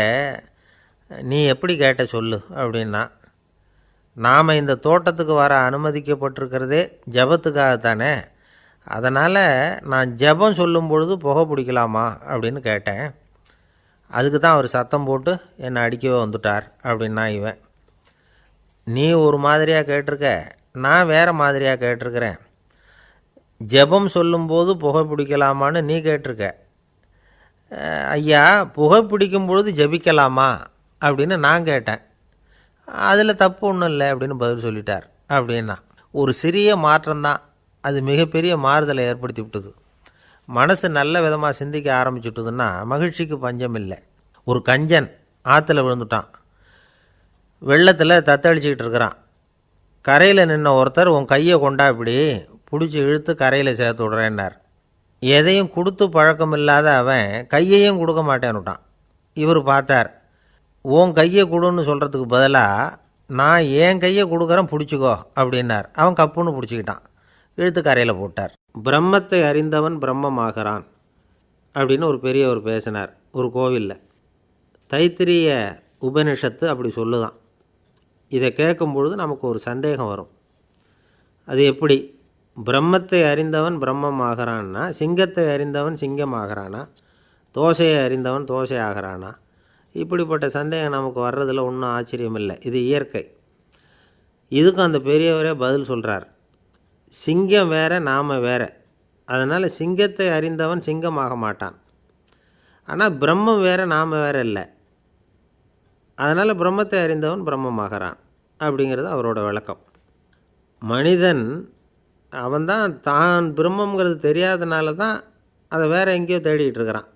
நீ எப்படி கேட்ட சொல்லு அப்படின்னா. நாம் இந்த தோட்டத்துக்கு வர அனுமதிக்கப்பட்டிருக்கிறதே ஜபத்துக்காகத்தானே, அதனால் நான் ஜபம் சொல்லும் பொழுது புகை பிடிக்கலாமா அப்படின்னு கேட்டேன். அதுக்கு தான் அவர் சத்தம் போட்டு என்னை அடிக்கவே வந்துட்டார் அப்படின்னா இவன். நீ ஒரு மாதிரியாக கேட்டிருக்க, நான் வேறு மாதிரியாக கேட்டிருக்கிறேன். ஜபம் சொல்லும்போது புகை பிடிக்கலாமான்னு நீ கேட்டிருக்க. ஐயா, புகை பிடிக்கும் பொழுது ஜபிக்கலாமா அப்படின்னு நான் கேட்டேன். அதில் தப்பு ஒன்றும் இல்லை அப்படின்னு பதில் சொல்லிட்டார் அப்படின்னா. ஒரு சிறிய மாற்றம்தான் அது மிகப்பெரிய மாறுதலை ஏற்படுத்தி விட்டது. மனசு நல்ல விதமாக சிந்திக்க ஆரம்பிச்சுட்டுதுன்னா மகிழ்ச்சிக்கு பஞ்சம் இல்லை. ஒரு கஞ்சன் ஆற்றுல விழுந்துட்டான். வெள்ளத்தில் தத்தளிச்சிக்கிட்டு இருக்கிறான். கரையில் நின்ன ஒருத்தர், உன் கையை கொண்டா இப்படி பிடிச்சி இழுத்து கரையில் சேர்த்து விட்றேன்னார். எதையும் கொடுத்து பழக்கம் இல்லாத அவன் கையையும் கொடுக்க மாட்டேன்னுட்டான். இவர் பார்த்தார். உன் கையை கொடுன்னு சொல்கிறதுக்கு பதிலாக நான் என் கையை கொடுக்குறேன் பிடிச்சிக்கோ அப்படின்னார். அவன் கப்புன்னு பிடிச்சிக்கிட்டான், இழுத்து கரையில் போட்டார். பிரம்மத்தை அறிந்தவன் பிரம்மமாகிறான் அப்படின்னு ஒரு பெரியவர் பேசினார் ஒரு கோவிலில். தைத்திரிய உபனிஷத்து அப்படி சொல்லுதான். இதை கேட்கும்பொழுது நமக்கு ஒரு சந்தேகம் வரும். அது எப்படி? பிரம்மத்தை அறிந்தவன் பிரம்மம் ஆகிறான்னா, சிங்கத்தை அறிந்தவன் சிங்கம் ஆகிறானா, தோசையை அறிந்தவன் தோசை ஆகிறானா? இப்படிப்பட்ட சந்தேகம் நமக்கு வர்றதில் ஒன்றும் ஆச்சரியம் இல்லை. இது இயற்கை. இதுக்கும் அந்த பெரியவரே பதில் சொல்கிறார். சிங்கம் வேற, நாம் வேற. அதனால் சிங்கத்தை அறிந்தவன் சிங்கமாக மாட்டான். ஆனால் பிரம்மம் வேற, நாம் வேற இல்லை. அதனால் பிரம்மத்தை அறிந்தவன் பிரம்மமாகிறான் அப்படிங்கிறது அவரோட விளக்கம். மனிதன் அவன்தான் தான் பிரம்மங்கிறது தெரியாதனால தான் அதை வேறு எங்கேயோ தேடிகிட்டு இருக்கிறான்.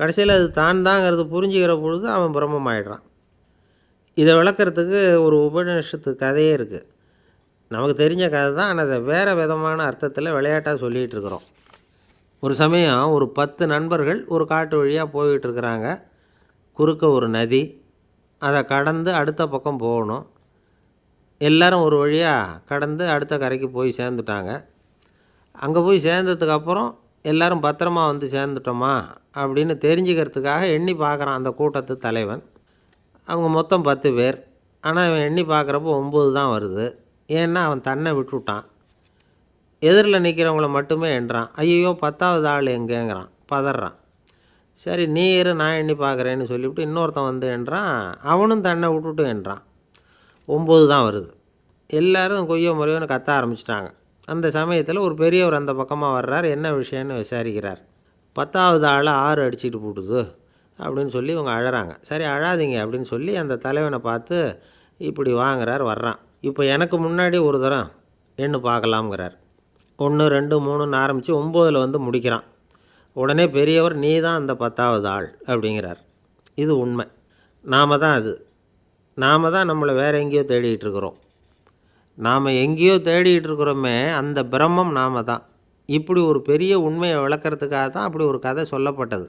கடைசியில் அது தான் தாங்கிறது புரிஞ்சுக்கிற பொழுது அவன் பிரம்மம் ஆகிடுறான். இதை விளக்கிறதுக்கு ஒரு உபநிஷத்து கதையே இருக்குது. நமக்கு தெரிஞ்ச கதை தான், ஆனால் அதை வேறு விதமான அர்த்தத்தில் விளையாட்டாக சொல்லிகிட்டு இருக்கிறோம். ஒரு சமயம் ஒரு 10 நண்பர்கள் ஒரு காட்டு வழியாக போய்கிட்டு இருக்கிறாங்க. குறுக்க ஒரு நதி, அதை கடந்து அடுத்த பக்கம் போகணும். எல்லோரும் ஒரு வழியாக கடந்து அடுத்த கரைக்கு போய் சேர்ந்துட்டாங்க. அங்கே போய் சேர்ந்ததுக்கப்புறம் எல்லோரும் பத்திரமா வந்து சேர்ந்துட்டோமா அப்படின்னு தெரிஞ்சுக்கிறதுக்காக எண்ணி பார்க்குறான் அந்த கூட்டத்து தலைவன். அவங்க மொத்தம் 10 பேர். ஆனால் இவன் எண்ணி பார்க்குறப்போ 9 தான் வருது. ஏன்னா அவன் தன்னை விட்டுவிட்டான். எதிரில் நிற்கிறவங்கள மட்டுமே எண்ணுறான். ஐயோ 10வது ஆள் எங்கேங்கிறான், பதறான். சரி நீ இரு நான் எண்ணி பார்க்குறேன்னு சொல்லிவிட்டு இன்னொருத்தன் வந்து எண்ணுறான். அவனும் தன்னை விட்டுவிட்டு எண்ணுறான். 9 தான் வருது. எல்லோரும் கொய்யோ முறையோன்னு கத்த ஆரம்பிச்சிட்டாங்க. அந்த சமயத்தில் ஒரு பெரியவர் அந்த பக்கமாக வர்றார். என்ன விஷயம்னு விசாரிக்கிறார். 10வது ஆள் 6 அடிச்சுட்டு போட்டுது அப்படின்னு சொல்லி இவங்க அழறாங்க. சரி அழாதீங்க அப்படின்னு சொல்லி அந்த தலைவனை பார்த்து இப்படி வாங்குறார். வர்றான். இப்போ எனக்கு முன்னாடி ஒரு தரம் எண்ணு பார்க்கலாம்ங்கிறார். 1 2 3ன்னு ஆரம்பித்து 9ல் வந்து முடிக்கிறான். உடனே பெரியவர் நீ தான் அந்த 10வது ஆள் அப்படிங்கிறார். இது உண்மை. நாம் தான் அது. நாம் தான் நம்மளை வேறு எங்கேயோ தேடிகிட்டு இருக்கிறோம். நாம் எங்கேயோ தேடிகிட்டு இருக்கிறோமே அந்த பிரம்மம் நாம் தான். இப்படி ஒரு பெரிய உண்மையை விளக்கிறதுக்காக தான் அப்படி ஒரு கதை சொல்லப்பட்டது.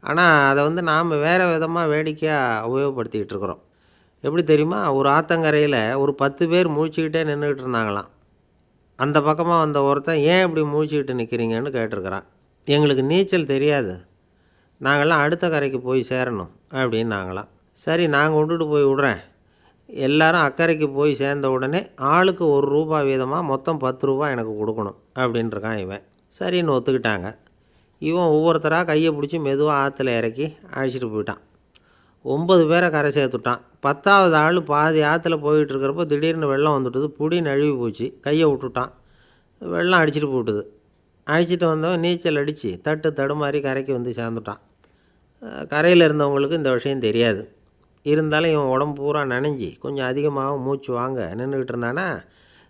ஆனால் அதை வந்து நாம் வேறு விதமாக வேடிக்கையாக உபயோகப்படுத்திக்கிட்டு இருக்கிறோம். எப்படி தெரியுமா? ஒரு ஆத்தங்கரையில் ஒரு 10 பேர் முழிச்சுக்கிட்டே நின்றுக்கிட்டு இருந்தாங்களாம். அந்த பக்கமாக வந்த ஒருத்தன் ஏன் இப்படி முழிச்சுக்கிட்டு நிற்கிறீங்கன்னு கேட்டிருக்கிறான். எங்களுக்கு நீச்சல் தெரியாது, நாங்கள்லாம் அடுத்த கரைக்கு போய் சேரணும் அப்படின்னாங்களாம். சரி நான் கொண்டுட்டு போய் விட்றேன். எல்லாரும் அக்கறைக்கு போய் சேர்ந்த உடனே ஆளுக்கு ₹1 வீதமாக மொத்தம் ₹10 எனக்கு கொடுக்கணும் அப்படின்ட்டுருக்கான் இவன். சரின்னு ஒத்துக்கிட்டாங்க. இவன் ஒவ்வொருத்தராக கையை பிடிச்சி மெதுவாக ஆற்றுல இறக்கி அழைச்சிட்டு போயிட்டான். 9 பேரை கரை சேர்த்துட்டான். 10வது ஆள் பாதி ஆற்றுல போயிட்டுருக்கிறப்போ திடீர்னு வெள்ளம் வந்துட்டுது. புடி நழுவி போச்சு. கையை விட்டுட்டான். வெள்ளம் அடிச்சிட்டு போட்டுது. அழைச்சிட்டு வந்தவன் நீச்சல் அடித்து தட்டு தடுமாறி கரைக்கு வந்து சேர்ந்துட்டான். கரையில் இருந்தவங்களுக்கு இந்த விஷயம் தெரியாது. இருந்தாலும் இவன் உடம்பு பூரா நனைஞ்சி கொஞ்சம் அதிகமாக மூச்சு வாங்க நின்றுக்கிட்டு இருந்தானா,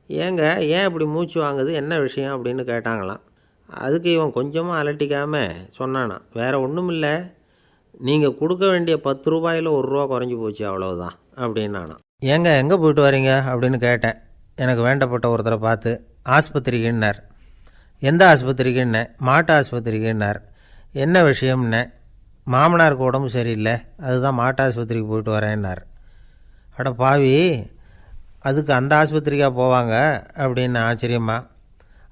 ஏங்க ஏன் இப்படி மூச்சு வாங்குது, என்ன விஷயம் அப்படின்னு கேட்டாங்களாம். அதுக்கு இவன் கொஞ்சமாக அலட்டிக்காமல் சொன்னானா, வேறு ஒன்றும் இல்லை, நீங்கள் கொடுக்க வேண்டிய ₹10 ₹1 குறைஞ்சி போச்சு அவ்வளவுதான் அப்படின்னானா. ஏங்க எங்கே போயிட்டு வரீங்க அப்படின்னு கேட்டேன். எனக்கு வேண்டப்பட்ட ஒருத்தரை பார்த்து. ஆஸ்பத்திரிக்குன்னார். எந்த ஆஸ்பத்திரிக்குன்னே? மாட்டு ஆஸ்பத்திரிக்குன்னார். என்ன விஷயம்னே? மாமனாருக்கு உடம்பு சரியில்லை, அதுதான் மாட்டு ஆஸ்பத்திரிக்கு போயிட்டு வரேன்னார். அட பாவி, அதுக்கு அந்த ஆஸ்பத்திரிக்காக போவாங்க அப்படின்னு ஆச்சரியமா.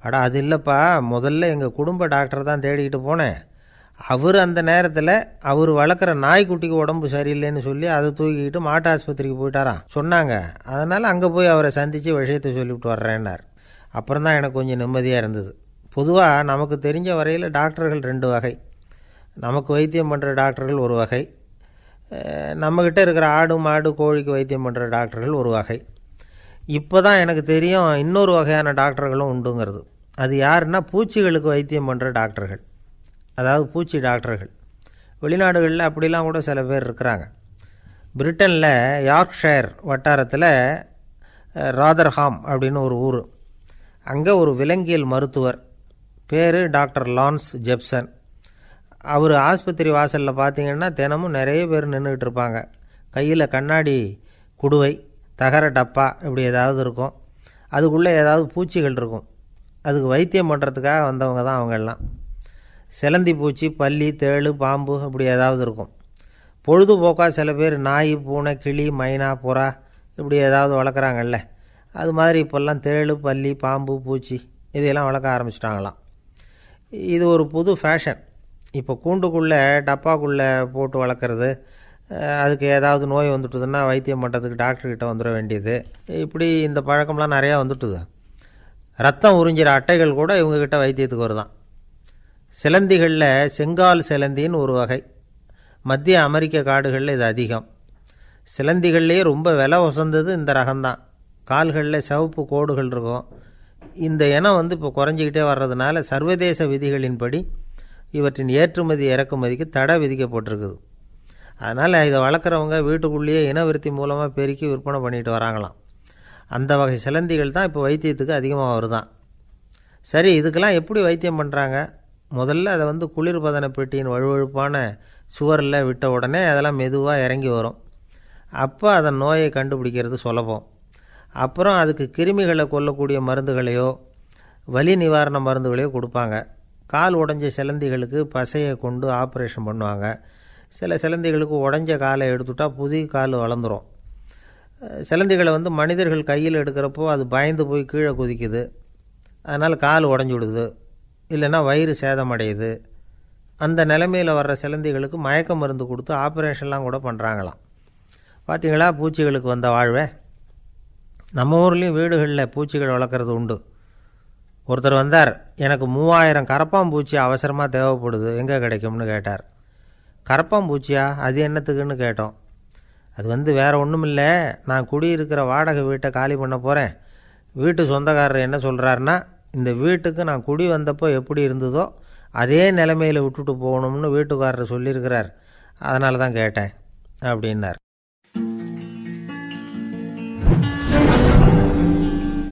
அட அது இல்லைப்பா, முதல்ல எங்கள் குடும்ப டாக்டர் தான் தேடிக்கிட்டு போனேன். அவர் அந்த நேரத்தில் அவர் வளர்க்குற நாய்க்குட்டிக்கு உடம்பு சரியில்லைன்னு சொல்லி அதை தூக்கிக்கிட்டு மாட்டு ஆஸ்பத்திரிக்கு போயிட்டாராம் சொன்னாங்க. அதனால் அங்கே போய் அவரை சந்தித்து விஷயத்தை சொல்லிவிட்டு வர்றேன்னார். அப்புறம் தான் எனக்கு கொஞ்சம் நிம்மதியாக இருந்தது. பொதுவாக நமக்கு தெரிஞ்ச வரையில் டாக்டர்கள் 2 வகை. நமக்கு வைத்தியம் பண்ணுற டாக்டர்கள் ஒரு வகை, நம்மக்கிட்ட இருக்கிற ஆடு மாடு கோழிக்கு வைத்தியம் பண்ணுற டாக்டர்கள் ஒரு வகை. இப்போ தான் எனக்கு தெரியும் இன்னொரு வகையான டாக்டர்களும் உண்டுங்கிறது. அது யாருன்னா பூச்சிகளுக்கு வைத்தியம் பண்ணுற டாக்டர்கள், அதாவது பூச்சி டாக்டர்கள். வெளிநாடுகளில் அப்படிலாம் கூட சில பேர் இருக்கிறாங்க. பிரிட்டனில் யார்க்ஷயர் வட்டாரத்தில் ராதர்ஹாம் அப்படின்னு ஒரு ஊர். அங்கே ஒரு விலங்கியல் மருத்துவர், பேர் டாக்டர் லான்ஸ் ஜெப்சன். அவர் ஆஸ்பத்திரி வாசலில் பார்த்தீங்கன்னா தினமும் நிறைய பேர் நின்றுக்கிட்டு இருப்பாங்க. கையில் கண்ணாடி குடுவை, தகர டப்பா இப்படி ஏதாவது இருக்கும். அதுக்குள்ளே ஏதாவது பூச்சிகள் இருக்கும். அதுக்கு வைத்தியம் பண்ணுறதுக்காக வந்தவங்க தான் அவங்கெல்லாம். சிலந்தி பூச்சி, பல்லி, தேளு, பாம்பு இப்படி ஏதாவது இருக்கும். பொழுதுபோக்காக சில பேர் நாய், பூனை, கிளி, மைனா, புறா இப்படி ஏதாவது வளர்க்குறாங்கல்ல, அது மாதிரி இப்போல்லாம் தேளு, பல்லி, பாம்பு, பூச்சி இதையெல்லாம் வளர்க்க ஆரம்பிச்சிட்டாங்களாம். இது ஒரு புது ஃபேஷன். இப்போ கூண்டுக்குள்ளே டப்பாக்குள்ளே போட்டு வளர்க்குறது, அதுக்கு ஏதாவது நோய் வந்துட்டுதுன்னா வைத்தியம் பண்ணுறதுக்கு டாக்டர்கிட்ட வந்துட வேண்டியது, இப்படி இந்த பழக்கம்லாம் நிறையா வந்துட்டுது. ரத்தம் உறிஞ்சிற அட்டைகள் கூட இவங்ககிட்ட வைத்தியத்துக்கு வருதான். சிலந்திகளில் செங்கால் சிலந்தின்னு ஒரு வகை. மத்திய அமெரிக்க காடுகளில் இது அதிகம். சிலந்திகள்லேயே ரொம்ப விலை உசந்தது இந்த ரகம்தான். கால்களில் சிவப்பு கோடுகள் இருக்கும். இந்த இனம் வந்து இப்போ குறைஞ்சிக்கிட்டே வர்றதுனால சர்வதேச விதிகளின்படி இவற்றின் ஏற்றுமதி இறக்குமதிக்கு தடை விதிக்கப்பட்டிருக்குது. அதனால் இதை வளர்க்குறவங்க வீட்டுக்குள்ளேயே இனவிருத்தி மூலமாக பெருக்கி விற்பனை பண்ணிட்டு வராங்களாம். அந்த வகை சிலந்திகள் தான் இப்போ வைத்தியத்துக்கு அதிகமாக வருதான். சரி, இதுக்கெல்லாம் எப்படி வைத்தியம் பண்ணுறாங்க? முதல்ல அதை வந்து குளிர்பதன பெட்டியின் வழுவழுப்பான சுவரில் விட்ட உடனே அதெல்லாம் மெதுவாக இறங்கி வரும். அப்போ அதன் நோயை கண்டுபிடிக்கிறது சுலபம். அப்புறம் அதுக்கு கிருமிகளை கொல்லக்கூடிய மருந்துகளையோ வலி நிவாரண மருந்துகளையோ கொடுப்பாங்க. கால் உடஞ்ச சிலந்திகளுக்கு பசையை கொண்டு ஆப்ரேஷன் பண்ணுவாங்க. சில சிலந்திகளுக்கு உடஞ்ச காலை எடுத்துட்டா புதிய கால் வளர்ந்துடும். சிலந்திகளை வந்து மனிதர்கள் கையில் எடுக்கிறப்போ அது பயந்து போய் கீழே குதிக்குது. அதனால் கால் உடஞ்சி விடுது, இல்லைன்னா வயிறு சேதமடையுது. அந்த நிலைமையில் வர்ற சிலந்திகளுக்கு மயக்க மருந்து கொடுத்து ஆப்ரேஷன்லாம் கூட பண்ணுறாங்களாம். பார்த்தீங்களா பூச்சிகளுக்கு வந்த வாழ்வே. நம்ம ஊர்லேயும் வீடுகளில் பூச்சிகள் வளர்க்குறது உண்டு. ஒருத்தர் வந்தார், எனக்கு 3000 கரப்பாம்பூச்சி அவசரமாக தேவைப்படுது, எங்கே கிடைக்கும்னு கேட்டார். கரப்பாம்பூச்சியா, அது என்னத்துக்குன்னு கேட்டோம். அது வேறு ஒன்றும் இல்லை, நான் குடியிருக்கிற வாடகை வீட்டை காலி பண்ண போகிறேன். வீட்டு சொந்தக்காரர் என்ன சொல்கிறாருன்னா, இந்த வீட்டுக்கு நான் குடி வந்தப்போ எப்படி இருந்ததோ அதே நிலைமையில் விட்டுட்டு போகணும்னு வீட்டுக்காரர் சொல்லியிருக்கிறார், அதனால தான் கேட்டேன் அப்படின்னார்.